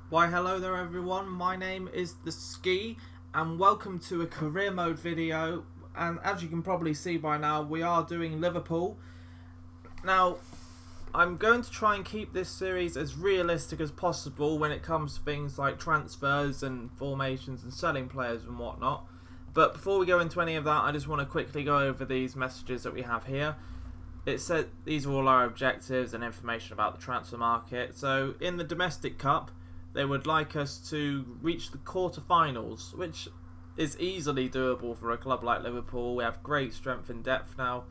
Why hello there everyone, my name is the Skee and welcome to a career mode video, and as you can probably see by now we are doing Liverpool. Now I'm going to try and keep this series as realistic as possible when it comes to things like transfers and formations and selling players and whatnot. But before we go into any of that, I just want to quickly go over these messages that we have here. It said these are all our objectives and information about the transfer market. So in the domestic cup, they would like us to reach the quarterfinals, which is easily doable for a club like Liverpool. We have great strength and depth now.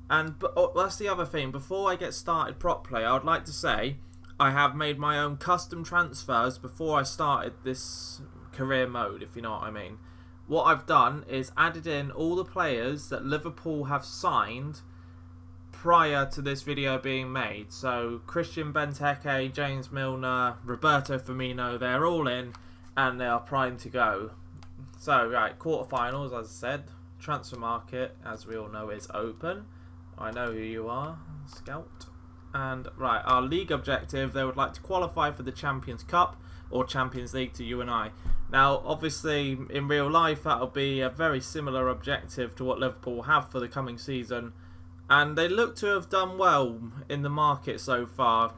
But that's the other thing. Before I get started properly, I would like to say I have made my own custom transfers before I started this career mode, if you know what I mean. What I've done is added in all the players that Liverpool have signed prior to this video being made. So Christian Benteke, James Milner, Roberto Firmino, they're all in and they are primed to go. So right, quarterfinals, as I said. Transfer market, as we all know, is open. I know who you are, Scout. And right, our league objective, they would like to qualify for the Champions Cup or Champions League to you and I. Now obviously in real life that'll be a very similar objective to what Liverpool have for the coming season. And they look to have done well in the market so far.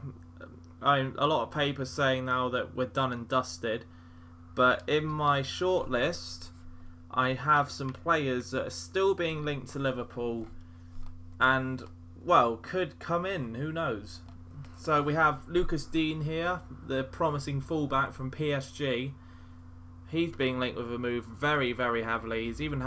A lot of papers saying now that we're done and dusted. But in my shortlist, I have some players that are still being linked to Liverpool and, well, could come in. Who knows? So we have Lucas Dean here, the promising fullback from PSG. He's being linked with a move very, very heavily. He's even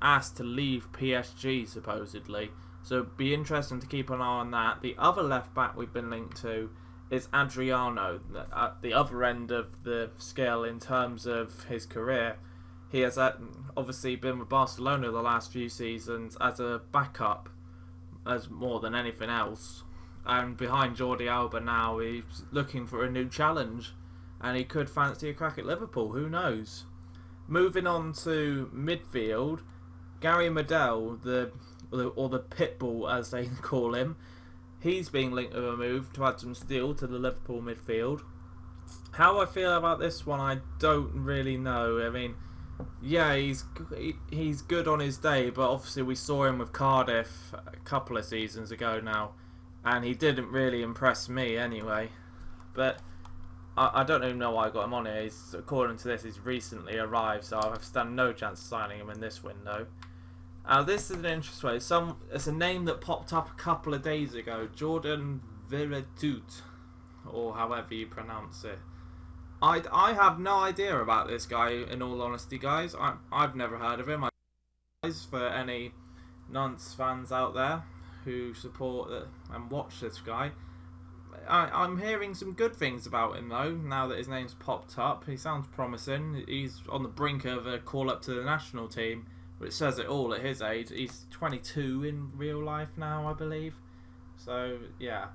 asked to leave PSG, supposedly. So it'd be interesting to keep an eye on that. The other left back we've been linked to is Adriano, at the other end of the scale in terms of his career. He has obviously been with Barcelona the last few seasons as a backup, as more than anything else. And behind Jordi Alba now, he's looking for a new challenge. And he could fancy a crack at Liverpool, who knows? Moving on to midfield, Gary Medel, the Pitbull as they call him, he's being linked with a move to add some steel to the Liverpool midfield. How I feel about this one, I don't really know. I mean, yeah, he's good on his day, but obviously we saw him with Cardiff a couple of seasons ago now, and he didn't really impress me anyway. But I don't even know why I got him on here. According to this, he's recently arrived, so I have stand no chance of signing him in this window. This is an interesting one. It's a name that popped up a couple of days ago. Jordan Veretout, or however you pronounce it. I have no idea about this guy, in all honesty, guys. I've never heard of him. For any Nantes fans out there who support and watch this guy, I'm hearing some good things about him, though, now that his name's popped up. He sounds promising. He's on the brink of a call-up to the national team. It says it all at his age. He's 22 in real life now, I believe. So, yeah.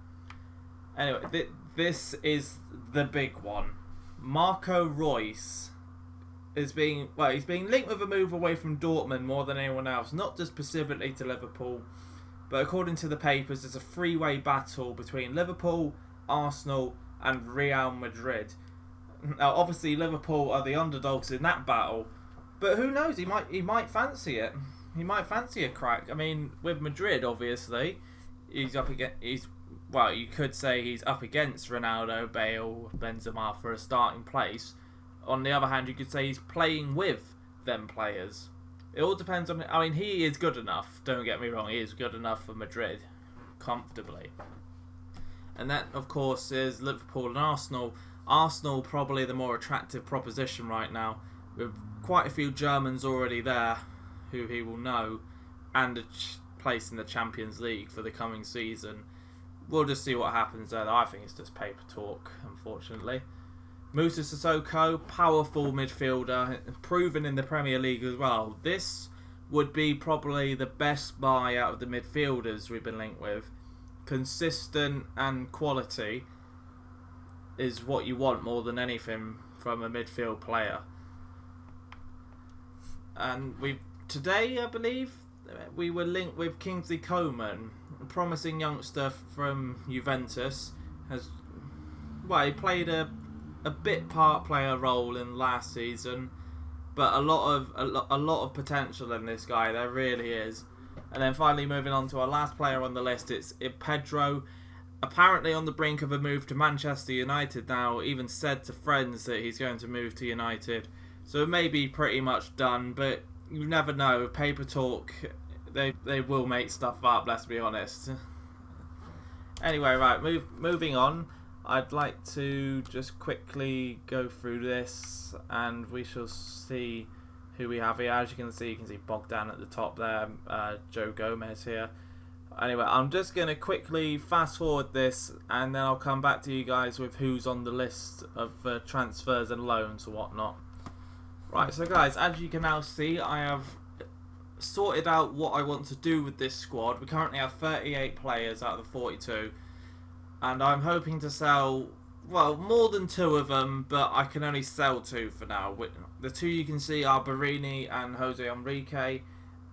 Anyway, this is the big one. Marco Reus he's being linked with a move away from Dortmund more than anyone else. Not just specifically to Liverpool, but according to the papers, it's a three-way battle between Liverpool, Arsenal and Real Madrid. Now, obviously, Liverpool are the underdogs in that battle. But who knows? He might fancy it. He might fancy a crack. I mean, with Madrid, obviously, you could say he's up against Ronaldo, Bale, Benzema for a starting place. On the other hand, you could say he's playing with them players. It all depends on. I mean, he is good enough. Don't get me wrong. He is good enough for Madrid, comfortably. And that, of course, is Liverpool and Arsenal. Arsenal probably the more attractive proposition right now, with quite a few Germans already there who he will know, and a place in the Champions League for the coming season. We'll just see what happens there. I think it's just paper talk, unfortunately. Moussa Sissoko, powerful midfielder, proven in the Premier League as well. This would be probably the best buy out of the midfielders we've been linked with. Consistent and quality is what you want more than anything from a midfield player. And today, I believe, we were linked with Kingsley Coman, a promising youngster from Juventus. He played a a bit part player role in last season, but a lot of potential in this guy. There really is. And then finally, moving on to our last player on the list, it's Pedro. Apparently on the brink of a move to Manchester United now. Even said to friends that he's going to move to United. So it may be pretty much done, but you never know. Paper talk, they will make stuff up, let's be honest. Anyway, right, moving on. I'd like to just quickly go through this, and we shall see who we have here. As you can see Bogdan at the top there, Joe Gomez here. Anyway, I'm just going to quickly fast forward this, and then I'll come back to you guys with who's on the list of transfers and loans and whatnot. Right, so guys, as you can now see, I have sorted out what I want to do with this squad. We currently have 38 players out of the 42. And I'm hoping to sell, well, more than 2 of them, but I can only sell 2 for now. The 2 you can see are Barini and Jose Enrique.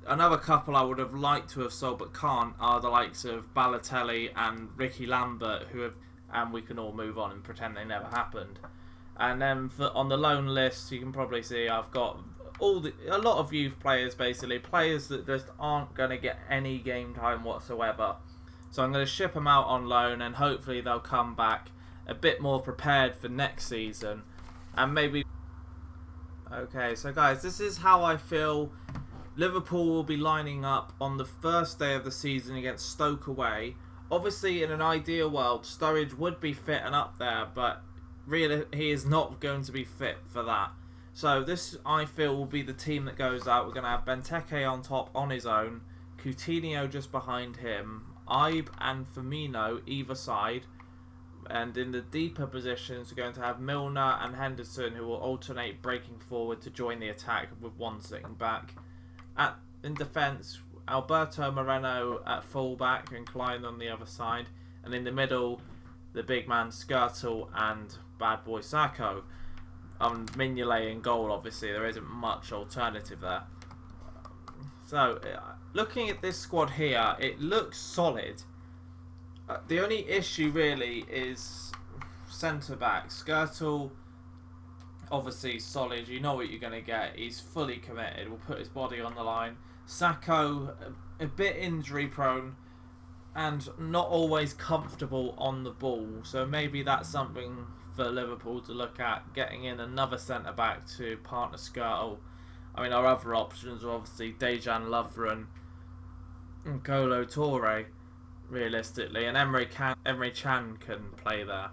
Another couple I would have liked to have sold but can't are the likes of Balotelli and Ricky Lambert, and we can all move on and pretend they never happened. And then on the loan list, you can probably see I've got a lot of youth players, basically players that just aren't going to get any game time whatsoever. So I'm going to ship them out on loan, and hopefully they'll come back a bit more prepared for next season. And maybe... Okay, so guys, this is how I feel Liverpool will be lining up on the first day of the season against Stoke away. Obviously, in an ideal world, Sturridge would be fit and up there, but really he is not going to be fit for that. So this, I feel, will be the team that goes out. We're going to have Benteke on top on his own, Coutinho just behind him, Ibe and Firmino either side, and in the deeper positions we're going to have Milner and Henderson, who will alternate breaking forward to join the attack with one sitting back. In defence, Alberto Moreno at fullback and Klein on the other side, and in the middle the big man Skirtle and bad boy Sacco. Mignolet in goal, obviously there isn't much alternative there. So, looking at this squad here, it looks solid. The only issue really is centre-back. Skirtle, obviously solid, you know what you're going to get. He's fully committed, will put his body on the line. Sacco, a bit injury-prone and not always comfortable on the ball. So maybe that's something for Liverpool to look at, getting in another centre-back to partner Skirtle. I mean, our other options are obviously Dejan Lovren and Kolo Toure, realistically, and Emre Can can play there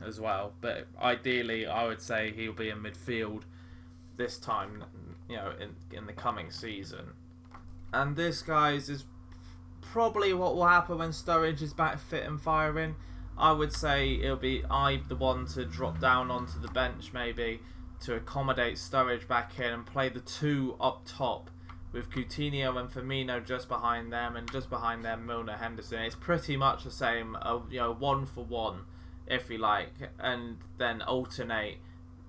as well. But ideally, I would say he'll be in midfield this time, you know, in the coming season. And this, guys, is probably what will happen when Sturridge is back fit and firing. I would say it'll be Ibe the one to drop down onto the bench, maybe, to accommodate Sturridge back in and play the 2 up top with Coutinho and Firmino just behind them, and just behind them Milner, Henderson. It's pretty much the same, you know, 1 for 1, if you like, and then alternate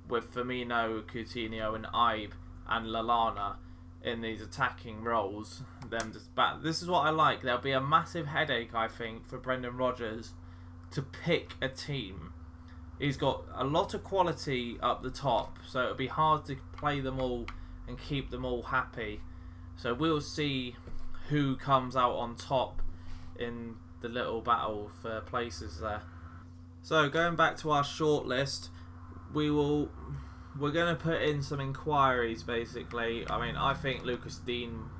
with Firmino, Coutinho and Ibe and Lallana in these attacking roles. Them just back. This is what I like. There'll be a massive headache, I think, for Brendan Rodgers to pick a team. He's got a lot of quality up the top, so it'll be hard to play them all and keep them all happy. So we'll see who comes out on top in the little battle for places there. So going back to our shortlist, we're going to put in some inquiries, basically. I mean, I think Lucas Dean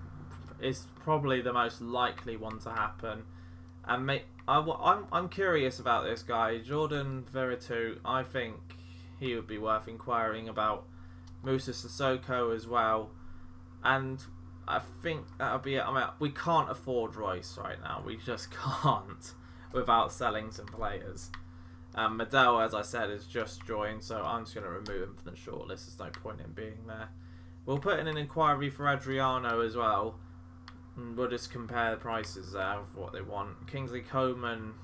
is probably the most likely one to happen. And I'm curious about this guy, Jordan Veretout. I think he would be worth inquiring about. Moussa Sissoko as well. And I think that'll be it. I mean, we can't afford Royce right now. We just can't without selling some players. Medel, as I said, has just joined, so I'm just going to remove him from the shortlist. There's no point in being there. We'll put in an inquiry for Adriano as well. And we'll just compare the prices there of what they want. Kingsley Coman,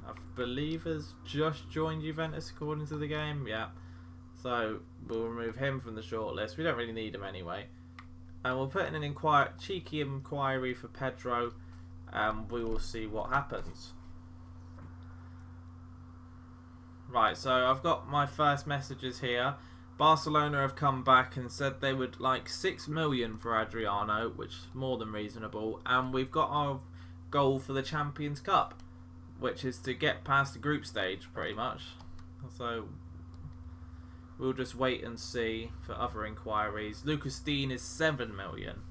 I believe, has just joined Juventus according to the game. Yeah. So we'll remove him from the shortlist. We don't really need him anyway. And we'll put in an cheeky inquiry for Pedro, and we will see what happens. Right, so I've got my first messages here. Barcelona have come back and said they would like 6 million for Adriano, which is more than reasonable. And we've got our goal for the Champions Cup, which is to get past the group stage, pretty much. So we'll just wait and see for other inquiries. Lucas Dean is 7 million.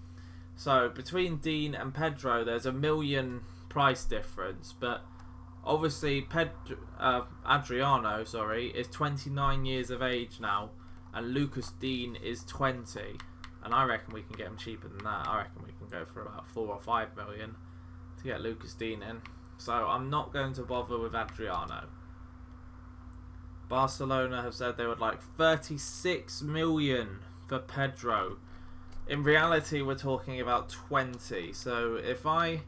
So between Dean and Pedro, there's $1 million price difference, but obviously Adriano, is 29 years of age now, and Lucas Dean is 20, and I reckon we can get him cheaper than that. I reckon we can go for about 4 or 5 million to get Lucas Dean in. So I'm not going to bother with Adriano. Barcelona have said they would like 36 million for Pedro. In reality, we're talking about 20. So if I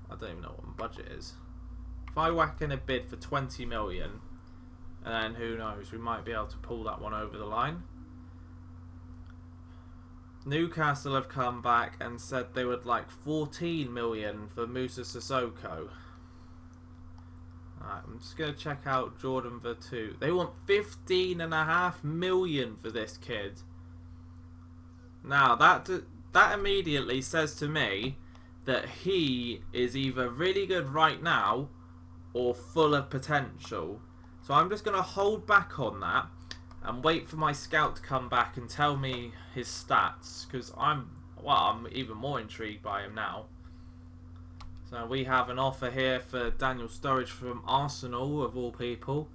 don't even know what my budget is. If I whack in a bid for 20 million, and then who knows, we might be able to pull that one over the line. Newcastle have come back and said they would like 14 million for Musa Sissoko. Alright, I'm just going to check out Jordan Vertu. They want 15.5 million for this kid. Now, that immediately says to me that he is either really good right now or full of potential. So I'm just going to hold back on that and wait for my scout to come back and tell me his stats, because I'm even more intrigued by him now. So we have an offer here for Daniel Sturridge from Arsenal, of all people,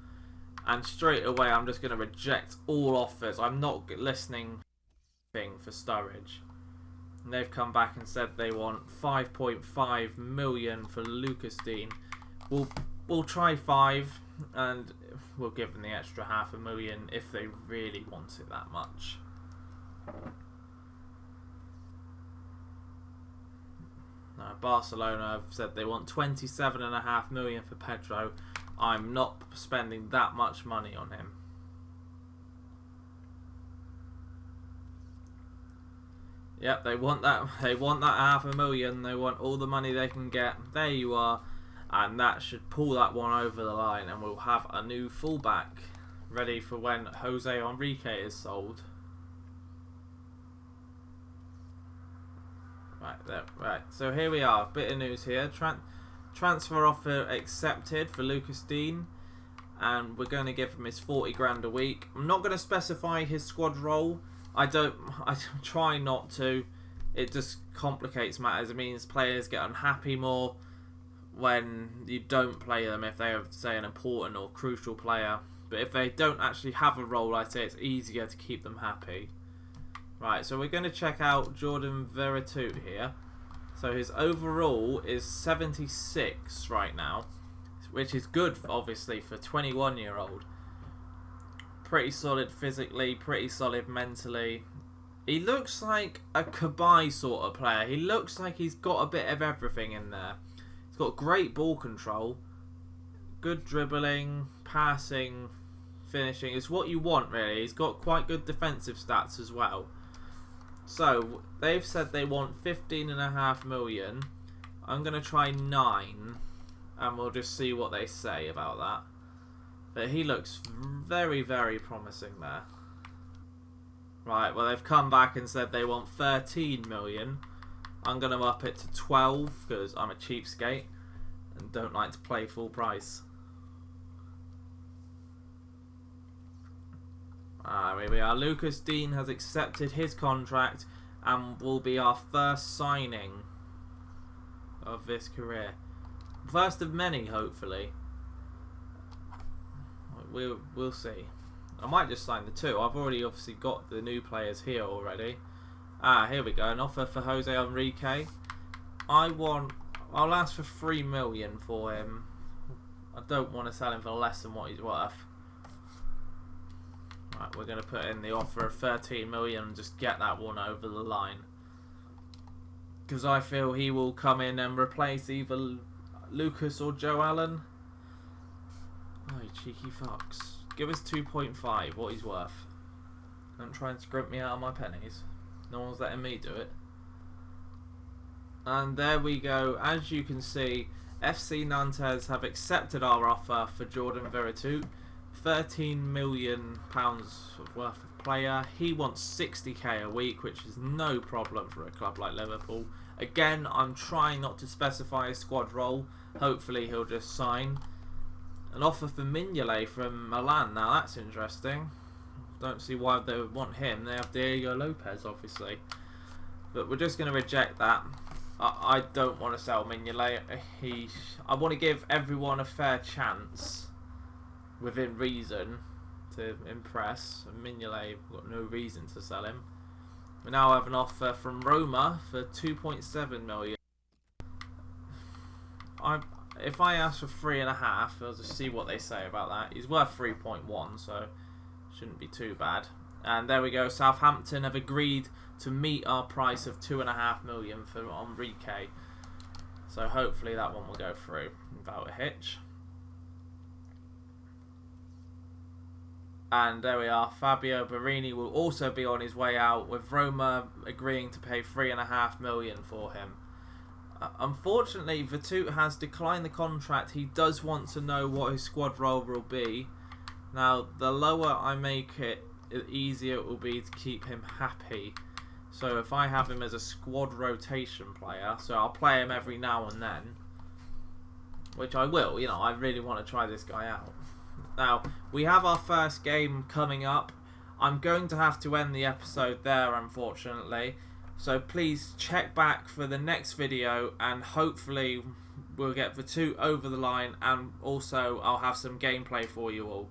and straight away I'm just going to reject all offers. I'm not listening for Sturridge. And they've come back and said they want 5.5 million for Lucas Dean. We'll try 5, and we'll give them the extra 500,000 if they really want it that much. Now, Barcelona have said they want 27.5 million for Pedro. I'm not spending that much money on him. Yep, they want that. They want that 500,000. They want all the money they can get. There you are, and that should pull that one over the line, and we'll have a new fullback ready for when Jose Enrique is sold. Right. So here we are. Bit of news here. Transfer offer accepted for Lucas Dean, and we're going to give him his 40 grand a week. I'm not going to specify his squad role. I try not to. It just complicates matters. It means players get unhappy more when you don't play them if they are, say, an important or crucial player. But if they don't actually have a role, I'd say it's easier to keep them happy. Right, so we're going to check out Jordan Veretout here. So his overall is 76 right now, which is good, obviously, for a 21-year-old. Pretty solid physically, pretty solid mentally. He looks like a Kabay sort of player. He looks like he's got a bit of everything in there. He's got great ball control, good dribbling, passing, finishing. It's what you want, really. He's got quite good defensive stats as well. So, they've said they want 15.5 million. I'm going to try 9, and we'll just see what they say about that. But he looks very, very promising there. Right, well, they've come back and said they want 13 million. I'm going to up it to 12 because I'm a cheapskate and don't like to play full price. Here we are. Lucas Dean has accepted his contract and will be our first signing of this career. First of many, hopefully. We'll see. I might just sign the 2. I've already obviously got the new players here already. Here we go. An offer for Jose Enrique. I'll ask for 3 million for him. I don't want to sell him for less than what he's worth. Right, we're going to put in the offer of 13 million and just get that one over the line. Because I feel he will come in and replace either Lucas or Joe Allen. Oh, you cheeky fucks. Give us 2.5, what he's worth. Don't try and scrimp me out of my pennies. No one's letting me do it. And there we go. As you can see, FC Nantes have accepted our offer for Jordan Veretout. £13 million worth of player. He wants 60k a week, which is no problem for a club like Liverpool. Again, I'm trying not to specify a squad role. Hopefully he'll just sign. An offer for Mignolet from Milan. Now that's interesting. Don't see why they would want him. They have Diego Lopez, obviously. But we're just going to reject that. I don't want to sell Mignolet. I want to give everyone a fair chance, within reason, to impress. Mignolet, we've got no reason to sell him. We now have an offer from Roma for 2.7 million. If I ask for 3.5, I'll just see what they say about that. He's worth 3.1, so shouldn't be too bad. And there we go. Southampton have agreed to meet our price of 2.5 million for Enrique. So hopefully that one will go through without a hitch. And there we are. Fabio Borini will also be on his way out, with Roma agreeing to pay 3.5 million for him. Unfortunately, Vertut has declined the contract. He does want to know what his squad role will be. Now, the lower I make it, the easier it will be to keep him happy. So if I have him as a squad rotation player, so I'll play him every now and then, which I will, you know, I really want to try this guy out. Now, we have our first game coming up. I'm going to have to end the episode there, unfortunately. So please check back for the next video, and hopefully we'll get Vertut over the line, and also I'll have some gameplay for you all.